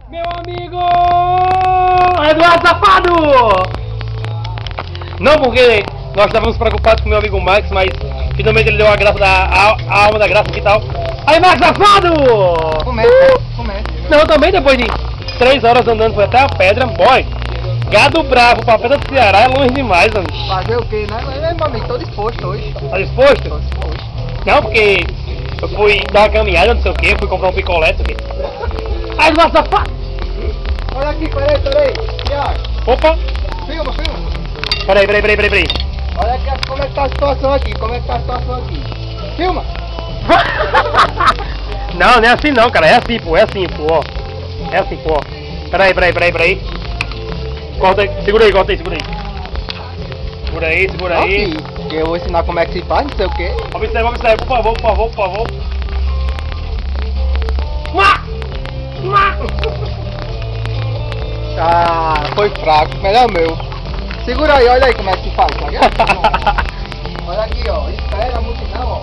Meu amigo Eduardo Safado! Não porque nós estávamos preocupados com o meu amigo Max, mas finalmente ele deu a graça a alma da graça e tal. Aí, Max Safado! Começa. Não, também depois de 3 horas andando foi até a pedra, boy. Gado bravo pra pedra do Ceará é longe demais, mano. Fazer o quê, né? Mas, meu amigo, tô disposto hoje. Tá disposto? Tô disposto. Não, porque eu fui dar uma caminhada, não sei o que, fui comprar um picolé, não sei o que. Aí, Eduardo Safado! Olha aqui, peraí. Tiago, Opa! filma. Peraí. Olha aqui como é que tá a situação aqui, Filma. Não é assim não, cara, é assim, pô, ó. É assim, pô, ó. Peraí. Corta aí, segura aí. Segura aí. Aqui, que eu vou ensinar como é que se faz, não sei o quê. Observa, por favor. Ah, foi fraco, melhor meu. Segura aí, olha aí como é que se faz, tá ligado? Olha aqui, ó, espera a multidão, ó.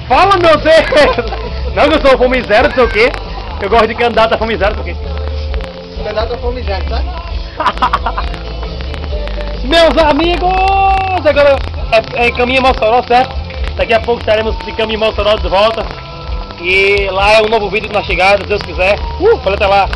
Fala, meu Deus! Não que eu sou fome zero, não sei o que. Eu gosto de candidato a fome zero, não sei o que. Candidato a fome zero, tá? Meus amigos! Agora é Caminho Mossoró, certo? Daqui a pouco estaremos de Caminho Mossoró de volta. E lá é um novo vídeo na chegada, se Deus quiser. Falei até lá.